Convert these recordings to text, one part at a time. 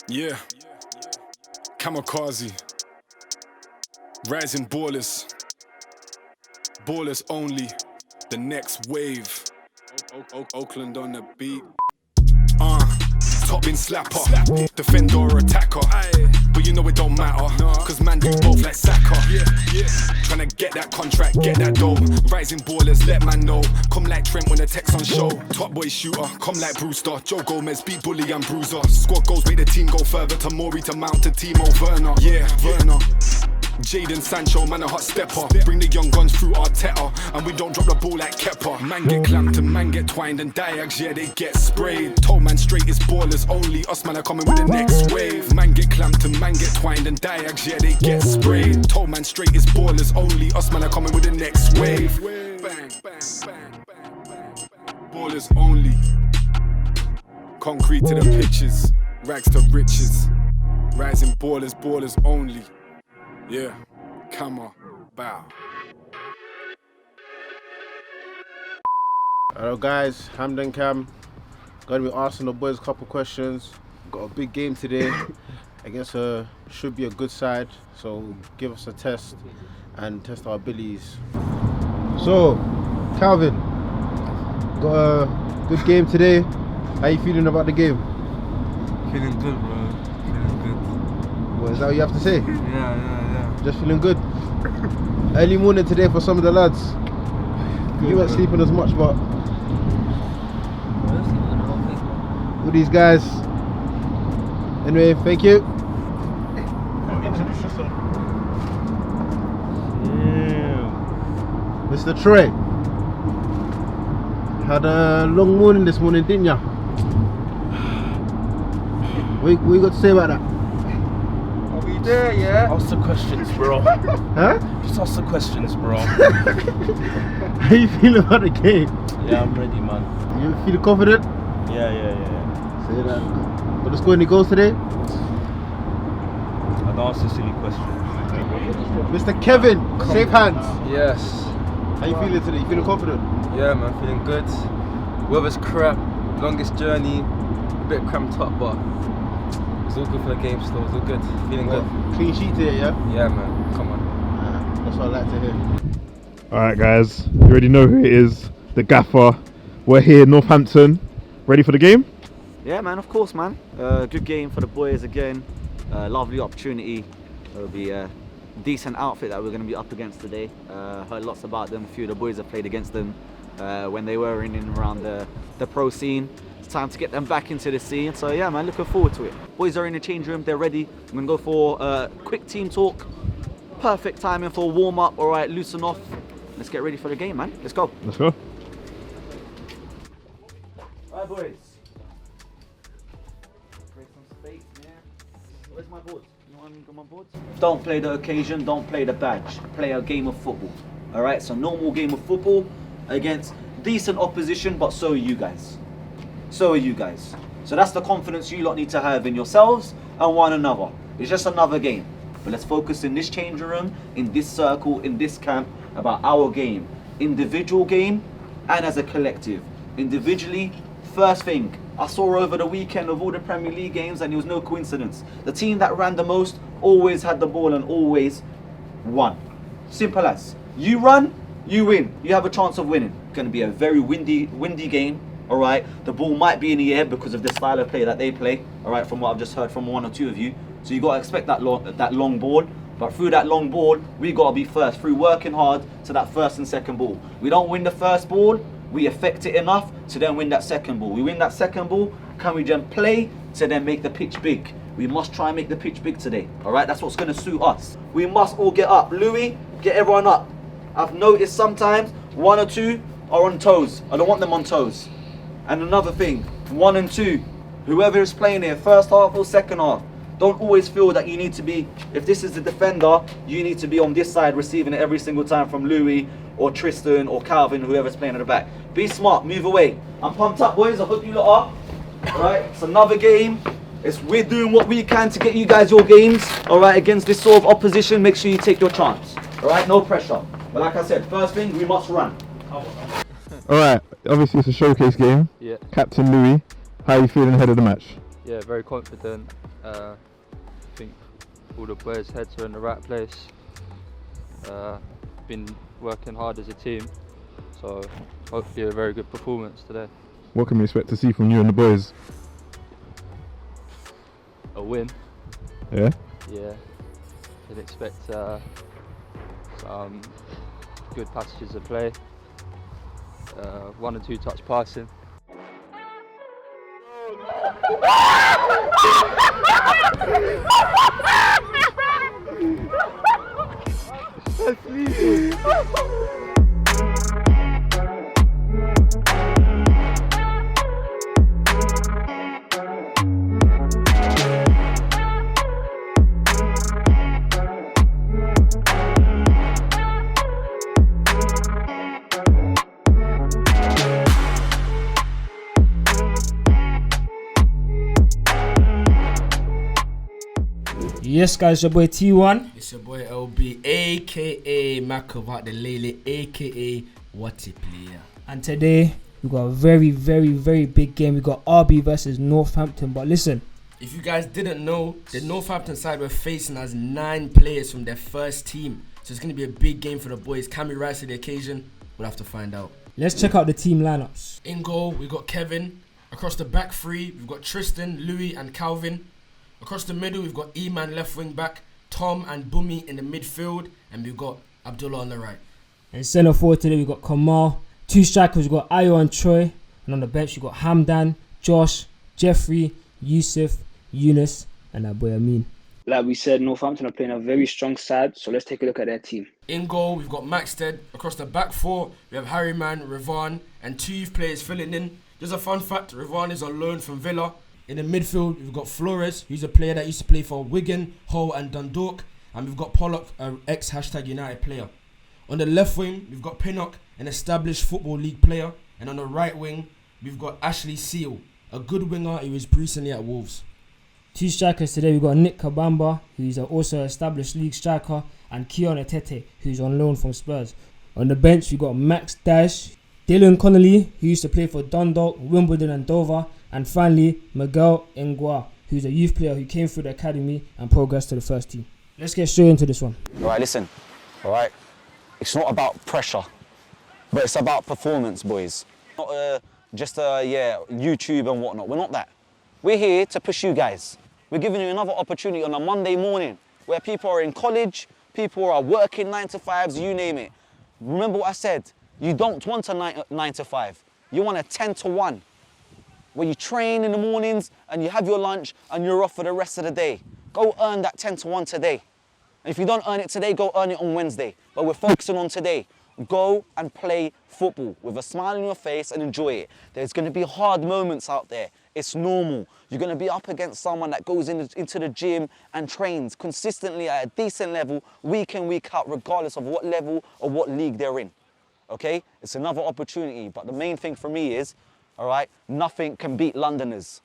Yeah, kamikaze, rising ballers, ballers only, the next wave. Oakland on the beat. Top bin slapper, defender or attacker. But you know it don't matter, cause man do both like Saka. Tryna get that contract, get that dough. Rising ballers, let man know. Come like Trent when the text on show. Top boy shooter, come like Brewster. Joe Gomez, beat Bully and Bruiser. Squad goals make the team go further. To Maury, to Mount, to Timo Werner. Yeah, Werner. Jaden Sancho, man a hot stepper. Bring the young guns through Arteta, and we don't drop the ball like Kepper. Man get clamped and man get twined, and Diags, yeah, they get sprayed. Told man straight is ballers only, us man are coming with the next wave. Man get clamped and man get twined, and Diags, yeah, they get sprayed. Told man straight is ballers only, us man are coming with the next wave. Bang, bang, bang, bang, bang. Ballers only. Concrete to the pitches, rags to riches. Rising ballers, ballers only. Yeah, come on, bow. Hello guys, Hamden Cam. Gonna be asking the boys a couple questions. Got a big game today against should be a good side, so give us a test and test our abilities. So, Calvin, got a good game today. How you feeling about the game? Feeling good, bro. Feeling good. What is that what you have to say? Yeah. Just feeling good. Early morning today for some of the lads. You weren't sleeping as much, but all these guys. Anyway, thank you. Introduce yourself. Mr. Troy. Had a long morning this morning, didn't ya? What you got to say about that? There, yeah. Ask the questions, bro. Huh? Just ask the questions, bro. How you feel about the game? Yeah, I'm ready, man. You feel confident? Yeah. Say that. Got to score any goals today? I'd ask a silly question. Mr. Kevin, safe hands. Yes. How you feeling today? You feeling confident? Yeah, man, feeling good. Weather's crap. Longest journey. A bit cramped up, but it's all good for the game still. It's all good. Feeling good. Clean sheet today, yeah? Yeah, man. Come on. That's what I like to hear. Alright guys, you already know who it is, the gaffer. We're here in Northampton, ready for the game? Yeah man, of course man. Good game for the boys again. Lovely opportunity. It'll be a decent outfit that we're going to be up against today. Heard lots about them. A few of the boys have played against them when they were in and around the pro scene. It's time to get them back into the scene. So yeah man, looking forward to it. Boys are in the change room, they're ready. I'm going to go for a quick team talk. Perfect timing for a warm up. Alright, loosen off. Let's get ready for the game man. Let's go. Let's go. Alright boys. Create some space, man. Where's my board? You want me to go my board? Don't play the occasion, don't play the badge. Play a game of football. Alright, so normal game of football against decent opposition, but so are you guys. So are you guys. So that's the confidence you lot need to have in yourselves and one another. It's just another game. But let's focus in this changing room, in this circle, in this camp, about our game. Individual game and as a collective. Individually, first thing, I saw over the weekend of all the Premier League games and it was no coincidence. The team that ran the most always had the ball and always won. Simple as. You run, you win. You have a chance of winning. It's going to be a very windy game. Alright, the ball might be in the air because of the style of play that they play. Alright, from what I've just heard from one or two of you. So you got to expect that long ball. But through that long ball, we got to be first. Through working hard to that first and second ball. We don't win the first ball, we affect it enough to then win that second ball. We win that second ball, can we then play to then make the pitch big? We must try and make the pitch big today. Alright, that's what's going to suit us. We must all get up. Louis, get everyone up. I've noticed sometimes one or two are on toes. I don't want them on toes. And another thing, 1 and 2, whoever is playing here, first half or second half, don't always feel that you need to be, if this is the defender, you need to be on this side receiving it every single time from Louis or Tristan or Calvin, whoever's playing at the back. Be smart, move away. I'm pumped up boys, I hope you lot are. Alright, it's another game. We're doing what we can to get you guys your games. Alright, against this sort of opposition, make sure you take your chance. Alright, no pressure. But like I said, first thing, we must run. Alright, obviously it's a showcase game. Yeah. Captain Louis, how are you feeling ahead of the match? Yeah, very confident. I think all the boys' heads are in the right place. Been working hard as a team, so hopefully a very good performance today. What can we expect to see from you and the boys? A win. Yeah? Yeah. Can expect some good passages of play, 1 and 2 touch passing. Yes, guys, your boy T1. It's your boy LB, aka Macovat the Lele, aka What a Player. And today, we got a very, very, very big game. We got RB versus Northampton. But listen, if you guys didn't know, the Northampton side were facing as 9 players from their first team. So it's going to be a big game for the boys. Can we rise to the occasion? We'll have to find out. let's check out the team lineups. In goal, we've got Kevin. Across the back 3, we've got Tristan, Louis and Calvin. Across the middle, we've got E-Man left wing back, Tom and Bumi in the midfield, and we've got Abdullah on the right. And centre forward today, we've got Kamal. 2 strikers, we've got Ayo and Troy. And on the bench, we've got Hamdan, Josh, Jeffrey, Yusuf, Yunus, and our boy Amin. Like we said, Northampton are playing a very strong side, so let's take a look at their team. In goal, we've got Maxted. Across the back 4, we have Harryman, Revan, and 2 youth players filling in. Just a fun fact, Revan is on loan from Villa. In the midfield, we've got Flores, who's a player that used to play for Wigan, Hull and Dundalk. And we've got Pollock, an ex-#United player. On the left wing, we've got Pinnock, an established Football League player. And on the right wing, we've got Ashley Seal, a good winger who was recently at Wolves. 2 strikers today, we've got Nick Kabamba, who's also an established league striker, and Keon Etete, who's on loan from Spurs. On the bench, we've got Max Dash, Dylan Connolly, who used to play for Dundalk, Wimbledon and Dover, and finally, Miguel Ngwa, who's a youth player who came through the academy and progressed to the first team. Let's get straight into this one. Alright, listen, alright, it's not about pressure, but it's about performance, boys. Not just YouTube and whatnot, we're not that. We're here to push you guys. We're giving you another opportunity on a Monday morning where people are in college, people are working 9 to 5s, you name it. Remember what I said, you don't want a 9 to 5, you want a 10 to 1. Where you train in the mornings and you have your lunch and you're off for the rest of the day. Go earn that 10 to 1 today. And if you don't earn it today, go earn it on Wednesday. But we're focusing on today. Go and play football with a smile on your face and enjoy it. There's going to be hard moments out there. It's normal. You're going to be up against someone that goes into the gym and trains consistently at a decent level, week in, week out, regardless of what level or what league they're in. Okay? It's another opportunity. But the main thing for me is, all right, nothing can beat Londoners.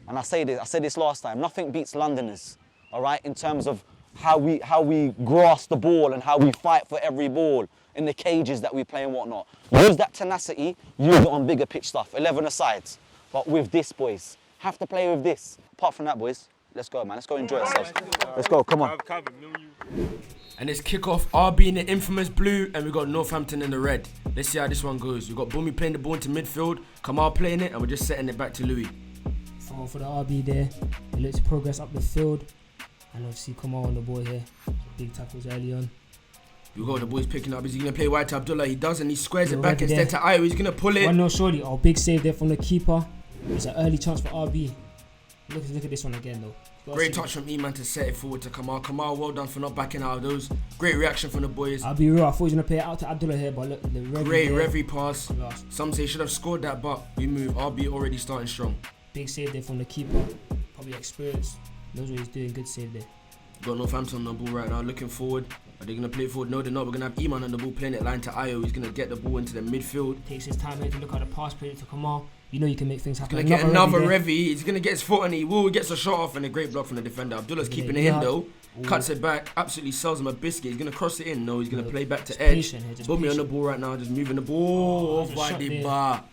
And I said this last time, nothing beats Londoners, all right, in terms of how we grasp the ball and how we fight for every ball in the cages that we play and whatnot. Use that tenacity, use it on bigger pitch stuff, 11-a-sides. But with this, boys, have to play with this. Apart from that, boys, let's go, man. Let's go enjoy ourselves. Let's go, come on. And it's kick-off, RB in the infamous blue, and we've got Northampton in the red. Let's see how this one goes. We've got Bumi playing the ball into midfield, Kamal playing it, and we're just setting it back to Louis. For the RB there, they look to progress up the field, and obviously Kamal on the ball here. Big tackles early on. We've got the boys picking up. Is he going to play wide to Abdullah? He does, and he squares it back Already instead to Ayo. He's going to pull it. 1-0 surely. Oh, big save there from the keeper. It's an early chance for RB. Look at this one again though. Great touch from E-Man to set it forward to Kamal. Kamal, well done for not backing out of those. Great reaction from the boys. I'll be real, I thought he was going to play it out to Abdullah here, but look, the great Revy pass. Some say he should have scored that, but we move. RB already starting strong. Big save there from the keeper. Probably experienced. Knows what he's doing. Good save there. Got Northampton on the ball right now, looking forward. Are they going to play it forward? No, they're not. We're going to have E-Man on the ball, playing it line to Ayo. He's going to get the ball into the midfield. Takes his time here to look at the pass, play it to Kamal. You know you can make things happen. He's going to get another Revy. He's going to get his foot on it. He gets a shot off and a great block from the defender. Abdullah's keeping it in though. Ooh. Cuts it back, absolutely sells him a biscuit. He's going to cross it in. No, he's going to play back to edge. Put me on the ball right now, just moving the ball off by the bar.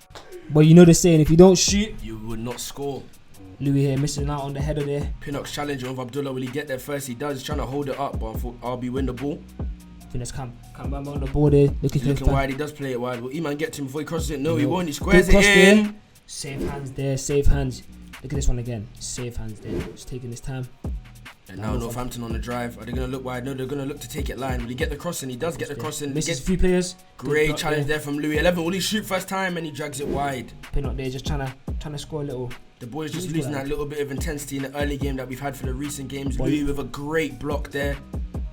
But you know the saying, if you don't shoot, you would not score. Louis here missing out on the header there. Pinnock's challenging with Abdullah. Will he get there first? He does. He's trying to hold it up, but RB win the ball. I think that's Kambamba on the ball there. Looking wide. He does play it wide. Will Iman get to him before he crosses it? No, he won't. He squares it in. There. Safe hands there. Safe hands. Look at this one again. Safe hands there. Just taking his time. And now Northampton on the drive. Are they going to look wide? No, they're going to look to take it line. Will he get the crossing? He does get the crossing. Misses a few players. Great challenge there from Louis. 11. Will he shoot first time? And he drags it wide. Pinnock there, just trying to score a little. The boys just losing that little bit of intensity in the early game that we've had for the recent games. Louis with a great block there.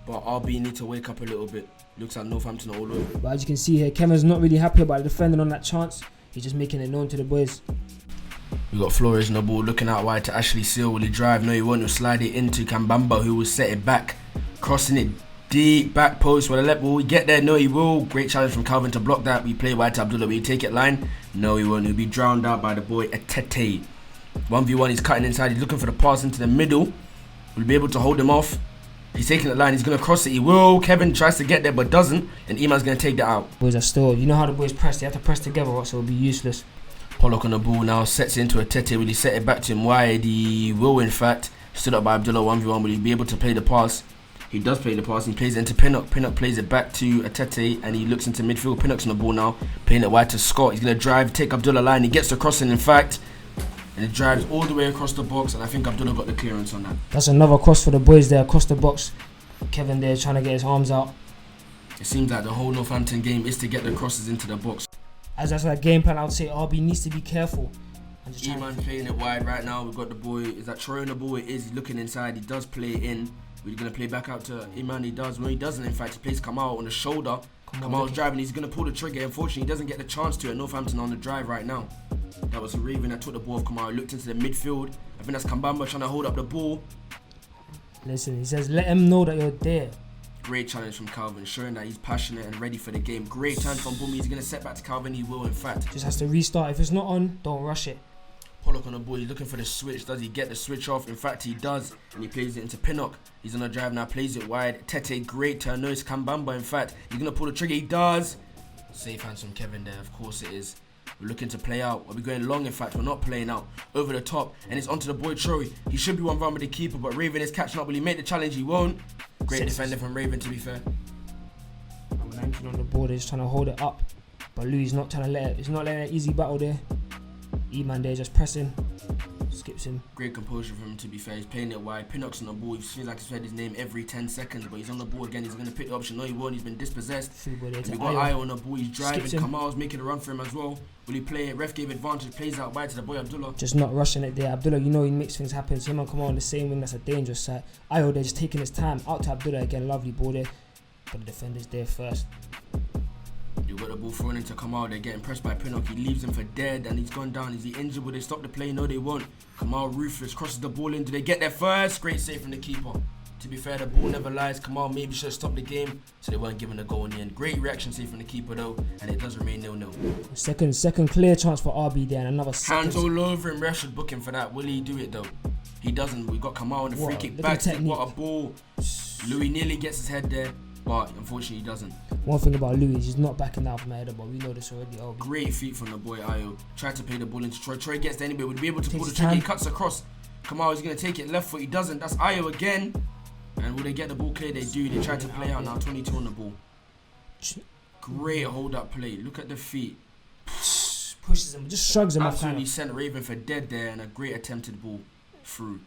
But RB need to wake up a little bit. Looks like Northampton are all over. But as you can see here, Kevin's not really happy about defending on that chance. He's just making it known to the boys. We got Flores on the ball, looking out wide to Ashley Seal. Will he drive? No, he won't. He'll slide it into Kambamba, who will set it back. Crossing it deep, back post. Will he get there? No, he will. Great challenge from Calvin to block that. We play wide to Abdullah. Will he take it line? No, he won't. He'll be drowned out by the boy Etete. 1v1, he's cutting inside. He's looking for the pass into the middle. We'll be able to hold him off. He's taking the line. He's going to cross it. He will. Kevin tries to get there but doesn't. And Iman's going to take that out. Boys are still, you know how the boys press. They have to press together or else it will be useless. Pollock on the ball now, sets it into a Tete. Will he set it back to him wide? He will, in fact. Stood up by Abdullah 1v1. Will he be able to play the pass? He does play the pass. He plays it into Pinnock. Pinnock plays it back to a Tete and he looks into midfield. Pinnock's on the ball now, playing it wide to Scott. He's going to drive, take Abdullah line. He gets the crossing, in fact. And it drives all the way across the box. And I think Abdullah got the clearance on that. That's another cross for the boys there across the box. Kevin there trying to get his arms out. It seems like the whole Northampton game is to get the crosses into the box. As that's that game plan, I would say RB needs to be careful. Iman playing it wide right now. We've got the boy. Is that Troy on the ball? It is. He's looking inside. He does play it in. We're going to play back out to Iman. He does. No, he doesn't. In fact, he plays Kamal on the shoulder. Kamal's driving. He's going to pull the trigger. Unfortunately, he doesn't get the chance to. And Northampton on the drive right now. That was Raven that took the ball off Kamal. Looked into the midfield. I think that's Kambamba trying to hold up the ball. Listen, he says, let him know that you're there. Great challenge from Calvin, showing that he's passionate and ready for the game. Great turn from Bumi. He's going to set back to Calvin. He will, in fact. Just has to restart. If it's not on, don't rush it. Pollock on the ball. He's looking for the switch. Does he get the switch off? In fact, he does. And he plays it into Pinnock. He's on the drive now. Plays it wide. Tete, great turn. No, it's Kambamba, in fact. He's going to pull the trigger. He does. Safe hands from Kevin there. Of course it is. We're looking to play out. Are we going long? In fact, we're not playing out. Over the top. And it's onto the boy Troy. He should be one round with the keeper, but Raven is catching up. Will he make the challenge? He won't. Great defender from Raven, to be fair. I'm on the board. He's trying to hold it up. But Louis is not trying to let it. He's not letting an easy battle there. E-man there just pressing. Skips him. Great composure from him, to be fair. He's playing it wide. Pinnock's on the ball. He feels like he's said his name every 10 seconds, but he's on the ball again. He's going to pick the option. No, he won't. He's been dispossessed. And we got Ayo on the ball. He's driving. Kamal's making a run for him as well. Will he play it? Ref gave advantage. Plays out wide to the boy Abdullah. Just not rushing it there. Abdullah, you know he makes things happen. So him and Kamal on the same wing. That's a dangerous side. Ayo there just taking his time. Out to Abdullah again. Lovely ball there. But the defender's there first. You got the ball thrown into Kamal. They're getting pressed by Pinnock. He leaves him for dead and he's gone down. Is he injured? Will they stop the play? No, they won't. Kamal ruthless. Crosses the ball in. Do they get there first? Great save from the keeper. To be fair, the ball never lies. Kamal maybe should have stopped the game, so they weren't given a goal in the end. Great reaction save from the keeper though, and it does remain 0-0. Second clear chance for RB there, and another hands all over him. Ref should book him for that. Will he do it though? He doesn't. We got Kamal on the free kick back. What a ball! Louis nearly gets his head there, but unfortunately he doesn't. One thing about Louis, he's not backing out from the header, but we know this already. Great feet from the boy Ayo. Tried to play the ball into Troy. Troy gets there anyway. Would be able to pull the trigger. He cuts across. Kamal is going to take it left foot. He doesn't. That's Ayo again. And will they get the ball clear? They do. They try to play out now. 22 on the ball. Great hold up play. Look at the feet. Pushes him. Just shrugs him. Absolutely sent Raven for dead there, and a great attempted ball through.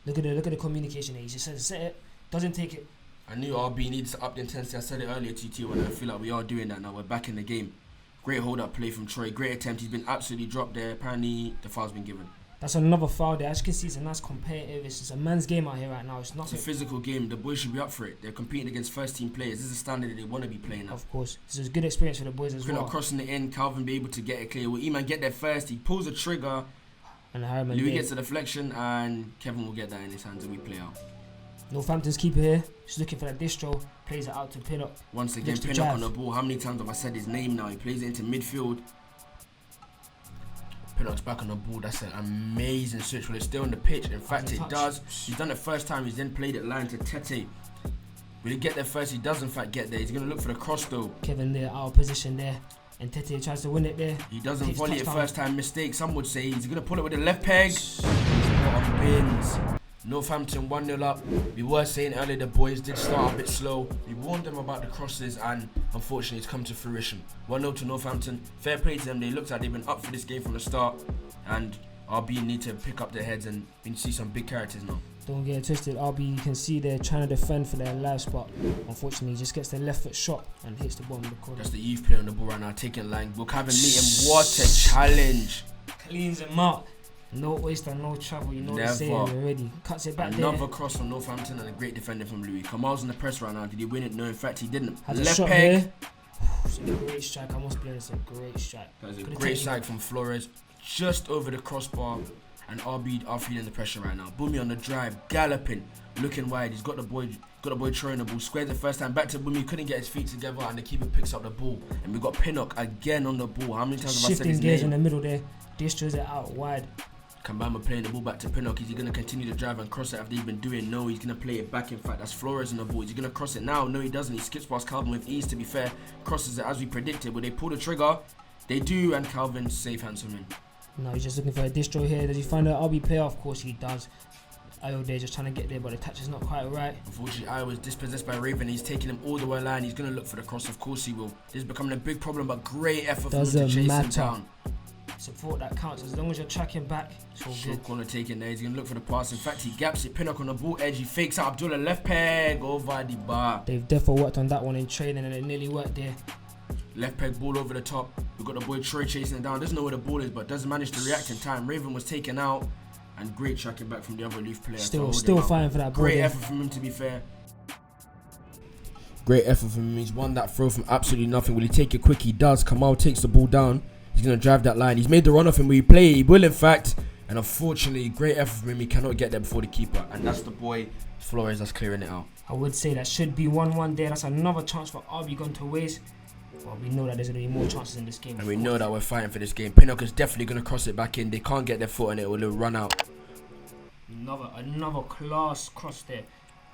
Look at the communication. He just says set it. Doesn't take it. I knew RB needs to up the intensity. I said it earlier to you, and I feel like we are doing that now. We're back in the game. Great hold up play from Troy. Great attempt. He's been absolutely dropped there. Apparently the foul's been given. That's another foul there. As you can see, it's a nice competitive. It's just a man's game out here right now. It's a physical game. The boys should be up for it. They're competing against first team players. This is a standard that they want to be playing at. Of course. This is a good experience for the boys as well. Crossing it in. Calvin be able to get it clear. Will E-Man get there first? He pulls the trigger. And Harriman Louis gets the deflection, and Kevin will get that in his hands and we play out. Northampton's keeper here. He's looking for that distro. Plays it out to Pinnock. Once again, Pinnock on the ball. How many times have I said his name now? He plays it into midfield. Pinnock's back on the ball. That's an amazing switch. Will it stay on the pitch? In fact, it does. He's done it first time. He's then played it line to Tete. Will he get there first? He does in fact get there. He's going to look for the cross though. Kevin there, out of position there. And Tete tries to win it there. He doesn't volley it first time. Mistake, some would say. He's going to pull it with the left peg. on bins. Northampton 1-0 up. We were saying earlier the boys did start a bit slow. We warned them about the crosses and unfortunately it's come to fruition. 1-0 to Northampton. Fair play to them. They looked like they've been up for this game from the start and RB need to pick up their heads and we need to see some big characters now. Don't get it twisted, RB, you can see they're trying to defend for their lives, but unfortunately he just gets the left foot shot and hits the bottom of the corner. That's the youth player on the ball right now, taking line. We'll have M.O.T.M. What a challenge. Cleans him out. No waste and no trouble, you know the saying already. Cuts it back there. Another cross from Northampton and a great defender from Louis. Kamal's in the press right now. Did he win it? No, in fact he didn't. Has left peg. Here. It's a great strike, I must be honest, a great strike. That was a great strike from Flores. Just over the crossbar. And RB are feeling the pressure right now. Bumi on the drive, galloping, looking wide. He's got the boy throwing the ball. Squares the first time. Back to Bumi, couldn't get his feet together, and the keeper picks up the ball. And we got Pinnock again on the ball. How many times have I said his name? Shifting gears in the middle there. Distros it out wide. Kambama playing the ball back to Pinnock. Is he going to continue to drive and cross it after he's been doing? No, he's going to play it back. In fact, that's Flores on the ball. Is he going to cross it now? No, he doesn't. He skips past Calvin with ease, to be fair. Crosses it as we predicted. But they pull the trigger. They do, and Calvin safe hands him in. No, he's just looking for a distro here. Does he find an RB player? Of course he does. Ayo there just trying to get there, but the touch is not quite right. Unfortunately, Ayo was dispossessed by Raven. He's taking him all the way line. He's going to look for the cross. Of course he will. This is becoming a big problem, but great effort for him to chase him down. Support that counts. As long as you're tracking back, it's all good. Corner taking there. He's going to look for the pass. In fact, he gaps it. Pinnock on the ball edge. He fakes out Abdullah. Left peg over the bar. They've definitely worked on that one in training and it nearly worked there. Left peg ball over the top. We've got the boy Troy chasing it down. Doesn't know where the ball is, but doesn't manage to react in time. Raven was taken out. And great tracking back from the other Leaf player. Still fighting for that ball. Great effort from him, to be fair. Great effort from him. He's won that throw from absolutely nothing. Will he take it quick? He does. Kamal takes the ball down. He's going to drive that line. He's made the run off him. Will he play? He will, in fact. And unfortunately, great effort from him. He cannot get there before the keeper. And that's the boy Flores that's clearing it out. I would say that should be 1-1 there. That's another chance for RB gone to waste. Well, we know that there's going to be more chances in this game. And we know that we're fighting for this game. Pinnock is definitely going to cross it back in. They can't get their foot on it. It will run out. Another class cross there.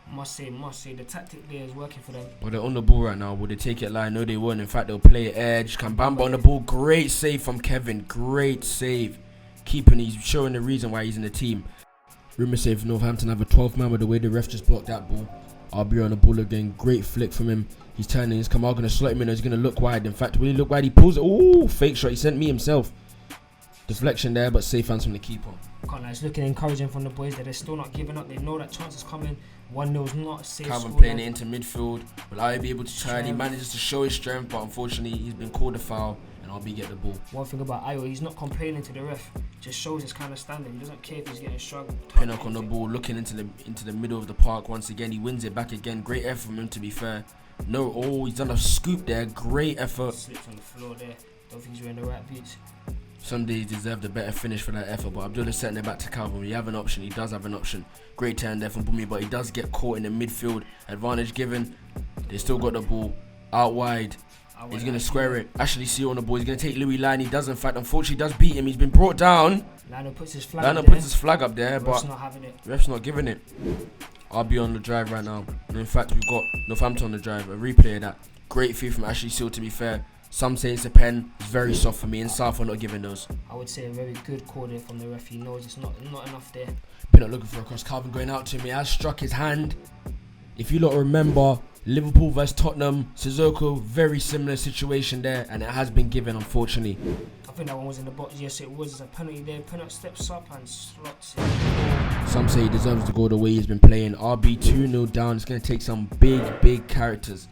Must say, the tactic there is working for them. But they're on the ball right now. Will they take it line? No, they won't. In fact, they'll play it edge. Kambamba on the ball. Great save from Kevin. Great save. Keeping, he's showing the reason why he's in the team. Rumour save Northampton have a 12th man with the way the ref just blocked that ball. RB on the ball again. Great flick from him. He's turning. His Kamal going to slot him in. He's going to look wide. In fact, when he look wide, he pulls it. Ooh, fake shot. He sent me himself. Deflection there, but safe hands from the keeper. It's looking encouraging from the boys that they're still not giving up. They know that chance is coming. 1-0 is not a safe score. Calvin playing it into midfield. Will I be able to turn? He manages to show his strength, but unfortunately, he's been called a foul, and RB get the ball. One thing about Ayo, he's not complaining to the ref. Just shows his kind of standing. He doesn't care if he's getting struck. Pinnock on the ball, looking into the middle of the park once again. He wins it back again. Great effort from him, to be fair. No, he's done a scoop there. Great effort. Slips on the floor there. Don't think he's wearing the right boots. Some days deserved a better finish for that effort, but Abdullah setting it back to Calvin. You have an option. He does have an option. Great turn there from Bumi, but he does get caught in the midfield. Advantage given. They still got the ball out wide. He's going to square it. Ashley C on the ball. He's going to take Louis line. He does, in fact. Unfortunately, does beat him. He's been brought down. Lano puts his flag up there, but not having it. Ref's not giving it. RB on the drive right now. And in fact, we've got Northampton on the drive. A replay of that. Great feed from Ashley Seal, to be fair. Some say it's a pen. It's very soft for me. And South are not giving those. I would say a very good call there from the ref. He knows it's not enough there. Pinnock looking for a cross. Calvin going out to him. He has struck his hand. If you lot remember, Liverpool vs Tottenham, Sissoko, very similar situation there. And it has been given, unfortunately. I think that one was in the box. Yes, it was. It's a penalty there. Pinnock steps up and slots it. Some say he deserves to go the way he's been playing. RB 2-0 down. It's going to take some big characters.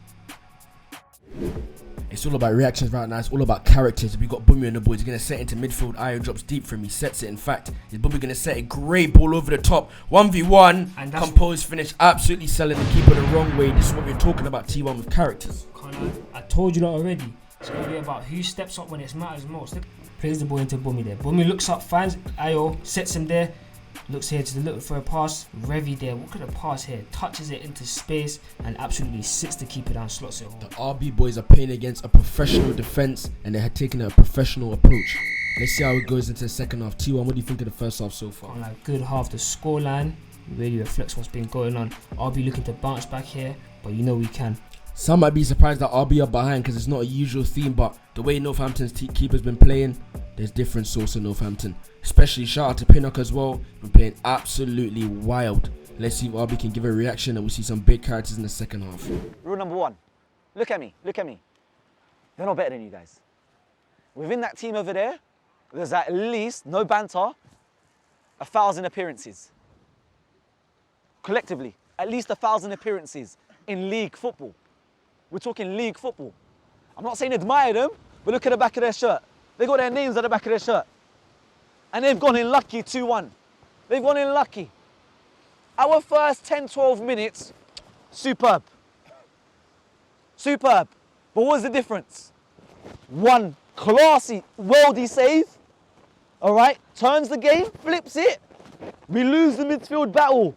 It's all about reactions right now. It's all about characters. We got Bumi on the ball. He's going to set into midfield. Ayo drops deep for him. He sets it. In fact, is Bumi going to set it? Great ball over the top. 1v1. And composed finish. Absolutely selling the keeper the wrong way. This is what we're talking about, T1 with characters. I told you that already. It's going to be about who steps up when it matters most. Plays the ball into Bumi there. Bumi looks up, finds Ayo, sets him there. Looks here to look for a pass. Revy there. Look at the pass here. Touches it into space and absolutely sits the keeper down, slots it home. The RB boys are playing against a professional defense and they had taken a professional approach. Let's see how it goes into the second half. T1, what do you think of the first half so far? Good half. The scoreline really reflects what's been going on. RB looking to bounce back here, but you know we can. Some might be surprised that RB are behind because it's not a usual theme, but the way Northampton's keeper's been playing, there's different source of Northampton. Especially shout out to Pinnock as well. Been playing absolutely wild. Let's see if RB can give a reaction, and we'll see some big characters in the second half. Rule number one, look at me, look at me. They're not better than you guys. Within that team over there, there's at least, no banter, 1,000 appearances. Collectively, at least 1,000 appearances in league football. We're talking league football. I'm not saying admire them, but look at the back of their shirt. They got their names at the back of their shirt. And they've gone in lucky 2-1. They've gone in lucky. Our first 10, 12 minutes, superb. Superb. But what was the difference? One classy, worldy save, all right, turns the game, flips it. We lose the midfield battle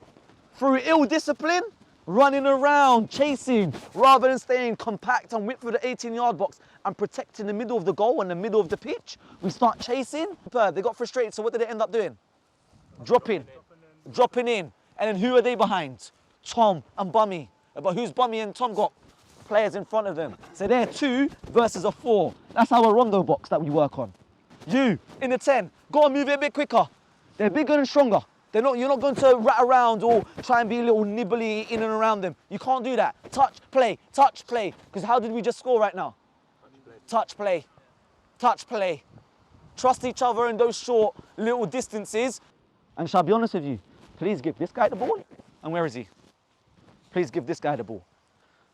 through ill discipline, running around, chasing, rather than staying compact and whip through the 18-yard box and protecting the middle of the goal and the middle of the pitch. We start chasing. They got frustrated, so what did they end up doing? Dropping in. And then who are they behind? Tom and Bummy. But who's Bummy and Tom got? Players in front of them. So they're 2 versus a 4. That's our rondo box that we work on. You, in the 10, go and move it a bit quicker. They're bigger and stronger. You're not going to rat around or try and be a little nibbly in and around them. You can't do that. Touch, play. Because how did we just score right now? Touch, play. Trust each other in those short little distances. And shall I be honest with you? Please give this guy the ball. And where is he? Please give this guy the ball.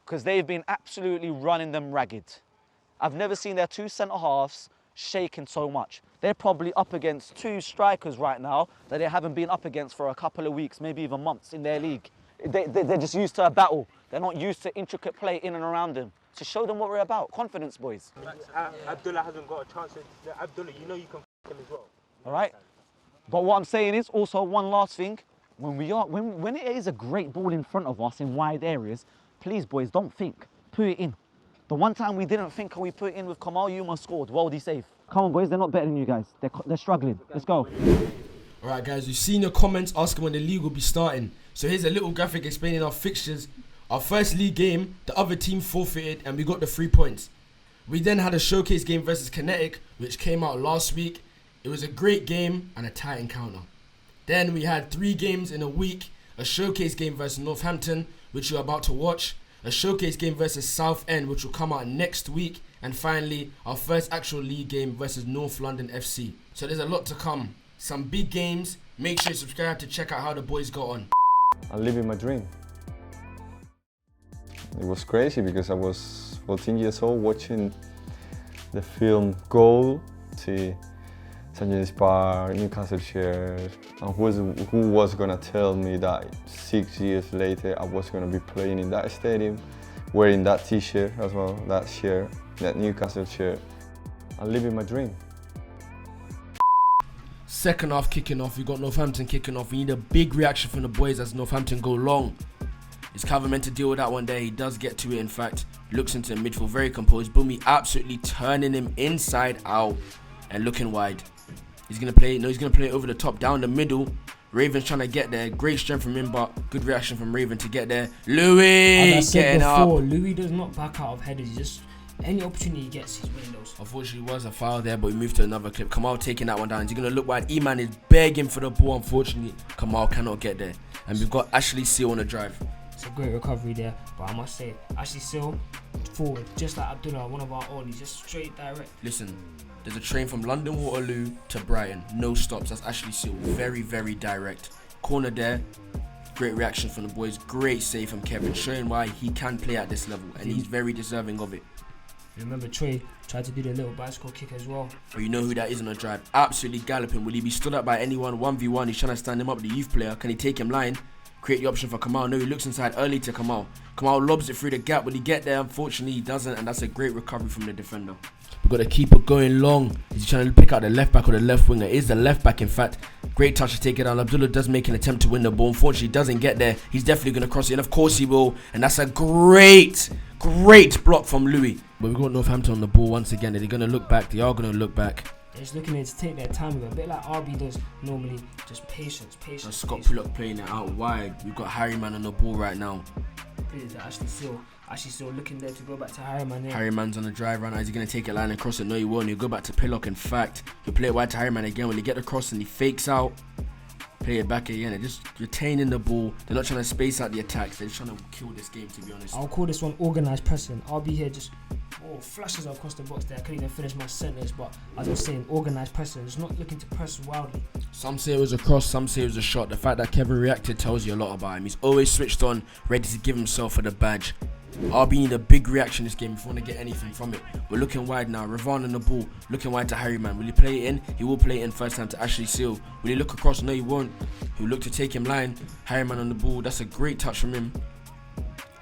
Because they've been absolutely running them ragged. I've never seen their 2 centre-halves shaking so much. They're probably up against 2 strikers right now that they haven't been up against for a couple of weeks, maybe even months in their league. They're just used to a battle. They're not used to intricate play in and around them. So show them what we're about. Confidence, boys. Abdullah hasn't got a chance. Abdullah, you know you can f*** him as well. All right? But what I'm saying is also one last thing. When it is a great ball in front of us in wide areas, please, boys, don't think. Put it in. The one time we didn't think and we put it in with Kamal, Yuma scored. Worldy save. Come on, boys, they're not better than you guys. They're struggling. Let's go. All right, guys, we've seen your comments asking when the league will be starting. So here's a little graphic explaining our fixtures. Our first league game, the other team forfeited and we got the 3 points. We then had a showcase game versus Kinetic, which came out last week. It was a great game and a tight encounter. Then we had 3 games in a week, a showcase game versus Northampton, which you're about to watch, a showcase game versus Southend, which will come out next week, and finally, our first actual league game versus North London FC. So there's a lot to come. Some big games. Make sure you subscribe to check out how the boys got on. I'm living my dream. It was crazy because I was 14 years old watching the film Goal, see St. James Park, Newcastle Shares, and who was gonna tell me that 6 years later I was gonna be playing in that stadium, wearing that t-shirt as well, that shirt, that Newcastle shirt. I'm living my dream. Second half kicking off, we got Northampton kicking off. We need a big reaction from the boys as Northampton go long. Is Calvin meant to deal with that one day? He does get to it, in fact. Looks into the midfield, very composed. Boomy absolutely turning him inside out and looking wide. He's going to play, he's going to play over the top, down the middle. Raven's trying to get there. Great strength from him, but good reaction from Raven to get there. Louis getting up. Louis does not back out of headers. He just, any opportunity he gets, he's winning those. Unfortunately, it was a foul there, but we moved to another clip. Kamal taking that one down. He's going to look wide. E-Man is begging for the ball. Unfortunately, Kamal cannot get there. And we've got Ashley Seal on the drive. It's a great recovery there, but I must say, Ashley Seal forward, just like Abdullah, one of our own. He's just straight direct. Listen, there's a train from London Waterloo to Brighton. No stops. That's Ashley Seal. Very, very direct. Corner there. Great reaction from the boys. Great save from Kevin, showing why he can play at this level, and he's very deserving of it. Remember Trey tried to do the little bicycle kick as well. But you know who that is on the drive. Absolutely galloping. Will he be stood up by anyone? 1v1. He's trying to stand him up, the youth player. Can he take him line? Create the option for Kamal. No, he looks inside early to Kamal. Kamal lobs it through the gap. Will he get there? Unfortunately, he doesn't, and that's a great recovery from the defender. We've got a keeper going long. He's trying to pick out the left back or the left winger. It is the left back, in fact. Great touch to take it down. Abdullah does make an attempt to win the ball. Unfortunately, doesn't get there. He's definitely going to cross it, and of course he will. And that's a great block from Louis. But we've got Northampton on the ball once again. They're going to look back. They are going to look back. They're just looking to take their time with it, a bit like RB does normally. Just patience. And Scott Pullock playing it out wide. We've got Harry Man on the ball right now. completed it to Ashley Seal. Ashley Seal looking there to go back to Harriman here. Harriman's on the drive right now. Is he going to take a line and cross it? No, he won't. He'll go back to Pillock. In fact, he'll play it wide to Harriman again. Will he get the cross and he fakes out? Play it back again. They're just retaining the ball. They're not trying to space out the attacks. They're just trying to kill this game, to be honest. I'll call this one organised pressing. I'll be here just flashes across the box there. I couldn't even finish my sentence, but as I was saying, organised pressing. It's not looking to press wildly. Some say it was a cross, some say it was a shot. The fact that Kevin reacted tells you a lot about him. He's always switched on, ready to give himself for the badge. RB need a big reaction this game if you want to get anything from it. We're looking wide now. Revan on the ball, looking wide to Harryman. Will he play it in? He will play it in first time to Ashley Seal. Will he look across? No, he won't. He'll look to take him line. Harryman on the ball. That's a great touch from him.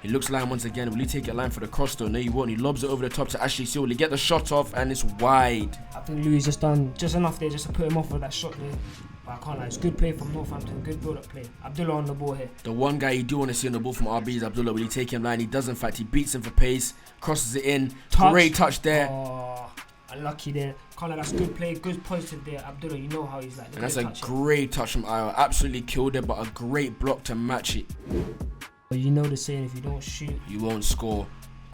He looks line once again. Will he take it line for the cross though? No, he won't. He lobs it over the top to Ashley Seal. Will he get the shot off? And it's wide. I think Louis just done just enough there just to put him off with that shot there. But I can't lie, it's good play from Northampton, good build-up play. Abdullah on the ball here. The one guy you do want to see on the ball from RB is Abdullah. Will he take him line? He does in fact. He beats him for pace, crosses it in. Touch. Great touch there. Oh, unlucky there. Can't lie, that's good play, good positive there. Abdullah, you know how he's like. And that's a great touch from Ayo. Absolutely killed it, but a great block to match it. But you know the saying, if you don't shoot, you won't score.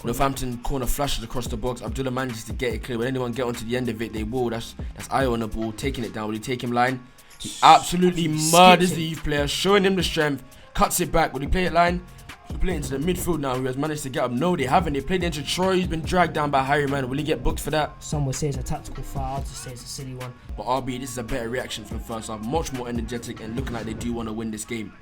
Northampton corner flashes across the box. Abdullah manages to get it clear. Will anyone get onto the end of it? They will. That's Ayo on the ball, taking it down. Will he take him line? He absolutely murders the youth player, showing him the strength. Cuts it back. Will he play it line? He'll play it into the midfield now, who has managed to get up. No, they haven't. They played it into Troy, who's been dragged down by Harryman. Will he get booked for that? Some would say it's a tactical foul. I'll just say it's a silly one. But RB, this is a better reaction from the first half. Much more energetic and looking like they do want to win this game.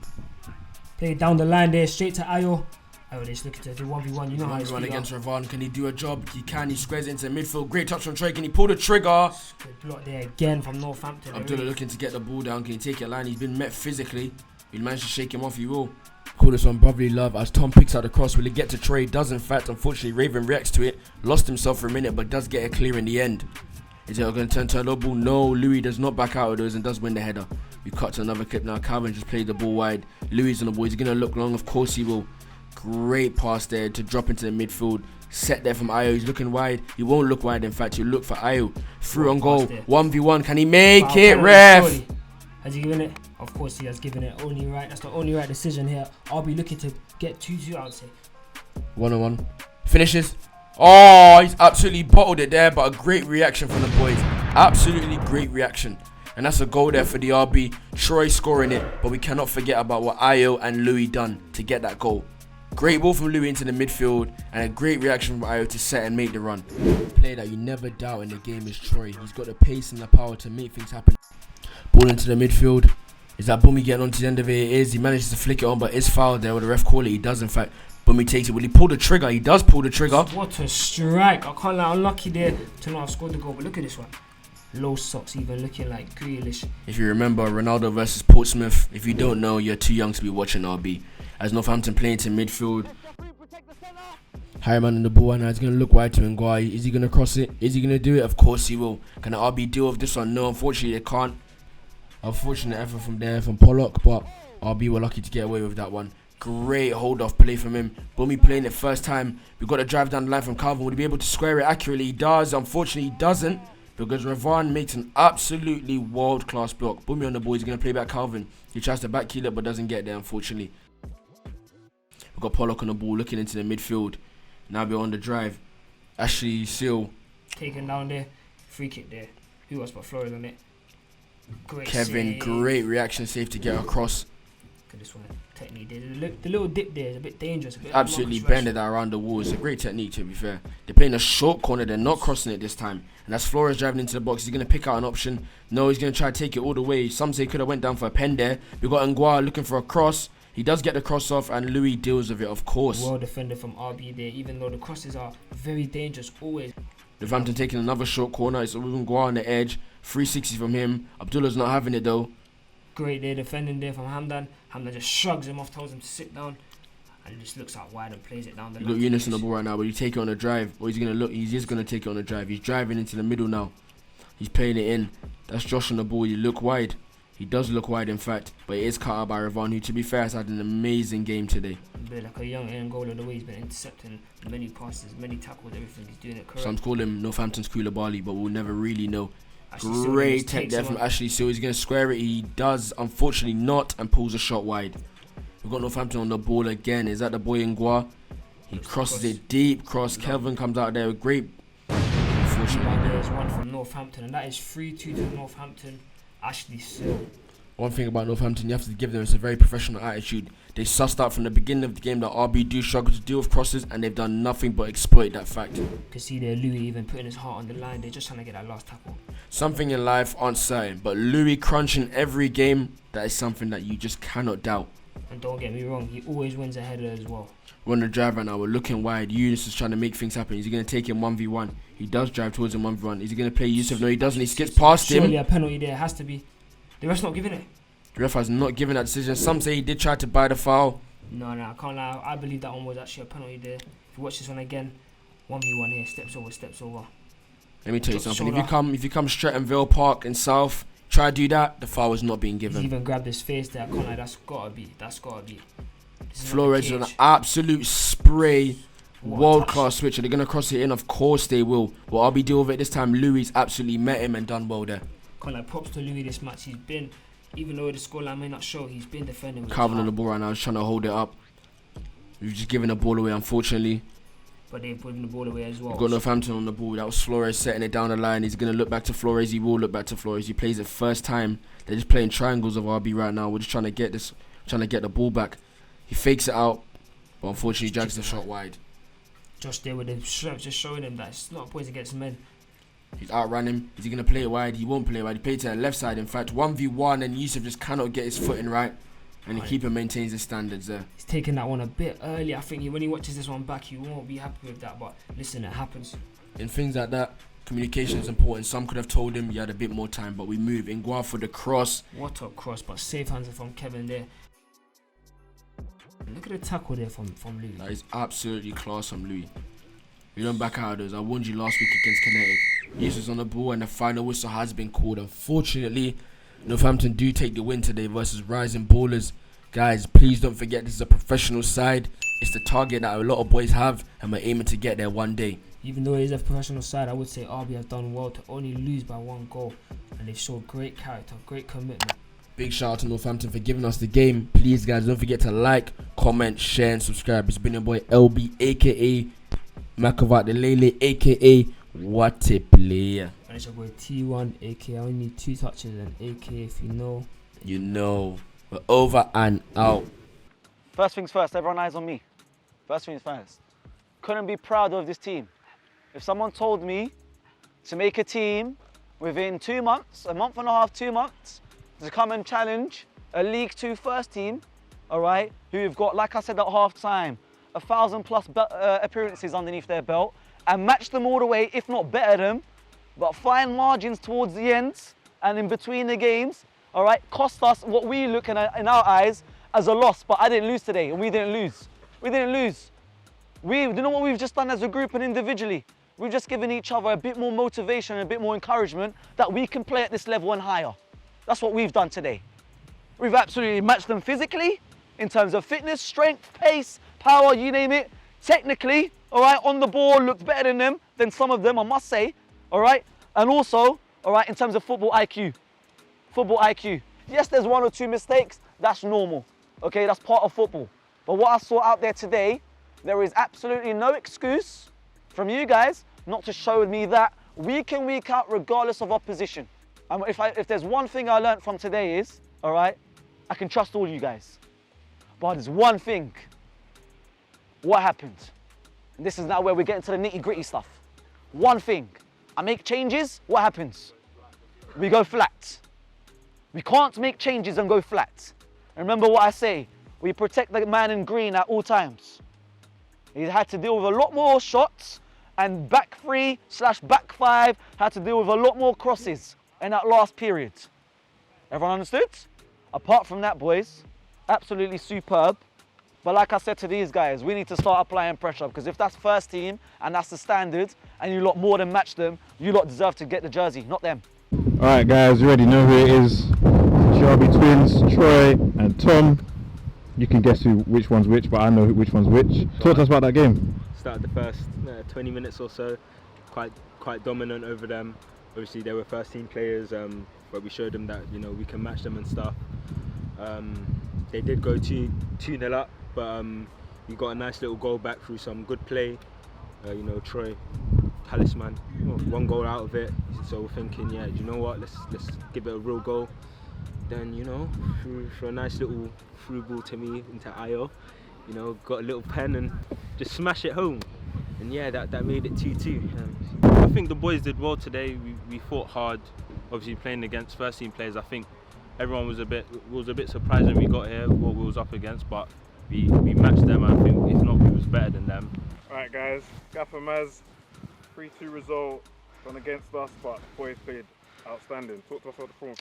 Play down the line there, straight to Ayo. Ayo, they're just looking to do 1v1. You know how it's run against Revan. Can he do a job? He can. He squares into the midfield. Great touch from Troy. Can he pull the trigger? Good block there again from Northampton. Abdullah looking to get the ball down. Can he take it line? He's been met physically. He'll manage to shake him off. He will. Call this one brotherly love as Tom picks out the cross. Will he get to Troy? Does in fact. Unfortunately, Raven reacts to it. Lost himself for a minute, but does get it clear in the end. Is it going to turn to a low ball? No. Louis does not back out of those and does win the header. We cut to another clip now. Calvin just played the ball wide. Louis on the ball. He's going to look long. Of course he will. Great pass there to drop into the midfield. Set there from Ayo. He's looking wide. He won't look wide. In fact, he'll look for Ayo. Through on goal. 1v1. Can he make it, ref? Has he given it? Of course he has given it. Only right. That's the only right decision here. I'll be looking to get 2-2, I would say. 1-on-1. Finishes. Oh, he's absolutely bottled it there, but a great reaction from the boys. Absolutely great reaction. And that's a goal there for the RB. Troy scoring it, but we cannot forget about what Ayo and Louis done to get that goal. Great ball from Louis into the midfield, and a great reaction from Ayo to set and make the run. Player that you never doubt in the game is Troy. He's got the pace and the power to make things happen. Ball into the midfield. Is that Bummy getting on to the end of it? It is. He manages to flick it on, but it's fouled there. Will the ref call it? He does, in fact. Bummy takes it. Will he pull the trigger? He does pull the trigger. What a strike. I can't lie. Unlucky there to not have scored the goal, but look at this one. Low socks, even looking like Grealish. If you remember, Ronaldo versus Portsmouth. If you don't know, you're too young to be watching RB. As Northampton playing to midfield. Harriman in the ball and now he's going to look wide to Nguai. Is he going to cross it? Is he going to do it? Of course he will. Can the RB deal with this one? No, unfortunately they can't. Unfortunate effort from there from Pollock, but RB were lucky to get away with that one. Great hold off play from him. Bummy playing it first time. We've got to drive down the line from Calvin. Would he be able to square it accurately? He does. Unfortunately he doesn't, because Revan makes an absolutely world class block. Bummy on the ball. He's going to play back Calvin. He tries to back heel it but doesn't get there, unfortunately. We've got Pollock on the ball looking into the midfield. Now we're on the drive. Ashley Seal. Taken down there. Free kick there. Who else but Flores on it? Great Kevin, save. great reaction save to get across. Look at this one. Technique there. The little dip there is a bit dangerous. Absolutely bended that around the wall. It's a great technique, to be fair. They're playing a short corner. They're not crossing it this time. And that's Flores driving into the box. He's going to pick out an option. No, he's going to try to take it all the way. Some say he could have went down for a pen there. We've got Nguai looking for a cross. He does get the cross off and Louis deals with it, of course. Well defended from RB there, even though the crosses are very dangerous always. Northampton taking another short corner. It's Nguai on the edge. 360 from him. Abdullah's not having it though. Great there defending there from Hamdan. Hamdan just shrugs him off, tells him to sit down, and just looks out wide and plays it down the line. Look, Eunice on the ball right now. Will he take it on the drive? Or he's going to look. He's just going to take it on the drive. He's driving into the middle now. He's playing it in. That's Josh on the ball. You look wide. He does look wide, in fact, but it is cut out by Revan, who, to be fair, has had an amazing game today. Like a young Angola, the way he's been intercepting many passes, many tackles, everything. He's doing it correct. Some call him Northampton's Koulibaly, but we'll never really know. Great tech there from Ashley Seal. He's going to square it. He does, unfortunately, not, and pulls a shot wide. We've got Northampton on the ball again. Is that the boy Ngwa? He crosses it deep. Cross. Kelvin comes out there with great. Unfortunately, There's one from Northampton, and that is 3-2 to Northampton. Ashley Sill. One thing about Northampton, you have to give them, it's a very professional attitude. They sussed out from the beginning of the game that RB do struggle to deal with crosses, and they've done nothing but exploit that fact. You can see there Louis even putting his heart on the line. They're just trying to get that last tackle. Something in life aren't certain, but Louis crunching every game, that is something that you just cannot doubt. And don't get me wrong, he always wins a header as well. We're on the drive right now, we're looking wide. Yunus is trying to make things happen. Is he going to take him 1v1? He does drive towards him 1v1. Is he going to play Yusuf? No, he doesn't. He skips past him. Surely a penalty there has to be. The ref's not giving it. The ref has not given that decision. Some say he did try to buy the foul. No, I can't lie. I believe that one was actually a penalty there. If you watch this one again, 1v1 here, steps over. Let me tell you something. If you come Stretton Vale Park in South, try to do that, the foul is not being given. He's even grabbed his face there. I can't lie. That's gotta be. Flores is an absolute spray. World class switch. Are they gonna cross it in? Of course they will. Well, I'll be dealing with it this time. Louis absolutely met him and done well there. Can't lie. Props to Louis this match. He's been, even though the scoreline may not show, he's been defending with Calvin on the ball right now. He's trying to hold it up. We've just given the ball away, unfortunately. But they've given the ball away as well. We've got Northampton on the ball. That was Flores setting it down the line. He's going to look back to Flores. He will look back to Flores. He plays it first time. They're just playing triangles of RB right now. We're just trying to get the ball back. He fakes it out, but unfortunately drags the shot wide. Josh there with the strength, just showing him that it's not points against men. He's outrun him. Is he going to play it wide? He won't play it wide. He played to the left side. In fact, 1v1 and Yusuf just cannot get his footing right. And the keeper maintains his standards there. He's taking that one a bit early. I think when he watches this one back, he won't be happy with that. But listen, it happens. In things like that, communication is important. Some could have told him he had a bit more time, but we move. Ngwa for the cross. What a cross, but safe hands from Kevin there. Look at the tackle there from Louis. That is absolutely class from Louis. We don't back out of those. I warned you last week against Kinetic. Jesus on the ball and the final whistle has been called. Unfortunately, Northampton do take the win today versus Rising Ballers. Guys, please don't forget this is a professional side. It's the target that a lot of boys have, and we're aiming to get there one day. Even though it is a professional side, I would say RB have done well to only lose by 1 goal, and they've showed great character, great commitment. Big shout out to Northampton for giving us the game. Please, guys, don't forget to like, comment, share, and subscribe. It's been your boy LB, aka Makovat the Lele, aka What a Player. And it's your boy T1, aka I only need 2 touches, and aka if you know, you know. We're over and out. First things first, everyone eyes on me. First things first. Couldn't be prouder of this team. If someone told me to make a team within 2 months, a month and a half, 2 months, to come and challenge a League 2 first team, all right, who've got, like I said at half time, 1,000+ appearances underneath their belt, and match them all the way, if not better them, but fine margins towards the ends and in between the games, all right, cost us what we look in our eyes as a loss. But I didn't lose today, and we didn't lose. We didn't lose. You know what we've just done as a group and individually? We've just given each other a bit more motivation and a bit more encouragement that we can play at this level and higher. That's what we've done today. We've absolutely matched them physically, in terms of fitness, strength, pace, power, you name it. Technically, all right, on the ball, looked better than them, than some of them, I must say, all right? And also, all right, in terms of football IQ. Football IQ. Yes, there's 1 or 2 mistakes. That's normal. Okay, that's part of football. But what I saw out there today, there is absolutely no excuse from you guys not to show me that week in, week out, regardless of opposition. And if there's one thing I learned from today is, all right, I can trust all you guys. But there's one thing. What happened? And this is now where we get into the nitty-gritty stuff. One thing. I make changes, what happens? We go flat. We can't make changes and go flat. And remember what I say, we protect the man in green at all times. He had to deal with a lot more shots, and back 3/back 5 had to deal with a lot more crosses in that last period. Everyone understood? Apart from that, boys, absolutely superb. But like I said to these guys, we need to start applying pressure, because if that's first team and that's the standard and you lot more than match them, you lot deserve to get the jersey, not them. Alright guys, you already know who it is. Shelby Twins, Troy and Tom. You can guess which one's which, but I know which one's which. Talk to us about that game. Started the first 20 minutes or so, quite dominant over them. Obviously they were first team players, but we showed them that, you know, we can match them and stuff. they did go 2-0 up, but we got a nice little goal back through some good play. You know, Troy, talisman, 1 goal out of it. So we're thinking, yeah, do you know what? Let's give it a real goal. Then, you know, through a nice little through ball to me into Ayo, you know, got a little pen and just smash it home. And yeah, that made it 2-2. I think the boys did well today. We fought hard. Obviously playing against first team players, I think everyone was a bit surprised when we got here what we was up against, but we matched them. I think if not, we was better than them. Alright guys, Gaffer Maz, 3-2 result, gone against us, but boys played outstanding. Talk to us about the form.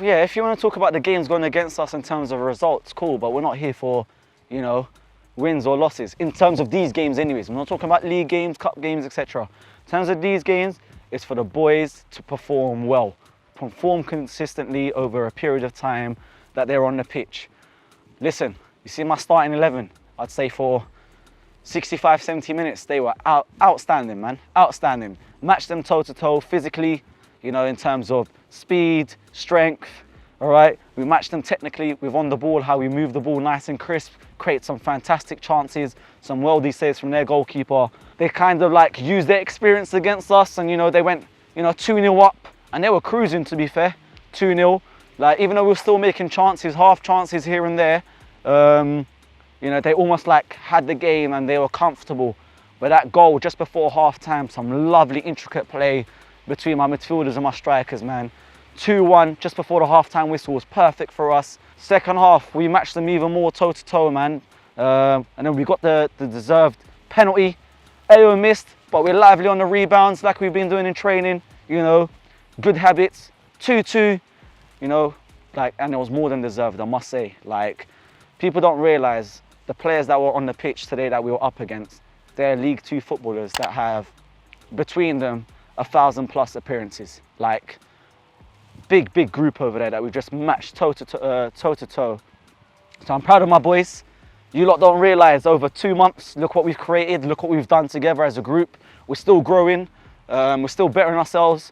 Yeah, if you want to talk about the games going against us in terms of results, cool, but we're not here for, you know, wins or losses. In terms of these games anyways, we're not talking about league games, cup games, etc. In terms of these games, it's for the boys to perform well, perform consistently over a period of time that they're on the pitch. Listen, you see my starting 11, I'd say for 65, 70 minutes, they were outstanding, man, outstanding. Matched them toe to toe physically, you know, in terms of speed, strength, all right? We matched them technically with on the ball, how we move the ball nice and crisp, create some fantastic chances, some worldy saves from their goalkeeper. They kind of like used their experience against us and, you know, they went, you know, 2-0 up and they were cruising, to be fair, 2-0. Like, even though we were still making chances, half chances here and there, you know, they almost like had the game and they were comfortable. But that goal just before half time, some lovely intricate play between my midfielders and my strikers, man. 2-1 just before the half-time whistle was perfect for us. Second half, we matched them even more toe-to-toe, man. And then we got the deserved penalty. Ayo missed, but we're lively on the rebounds like we've been doing in training, you know. Good habits. 2-2, you know, like, and it was more than deserved, I must say. Like, people don't realise the players that were on the pitch today that we were up against, they're League 2 footballers that have, between them, 1,000+ appearances. Like, big group over there that we've just matched toe to toe. So I'm proud of my boys. You lot don't realise over 2 months, look what we've created, look what we've done together as a group. We're still growing, we're still bettering ourselves.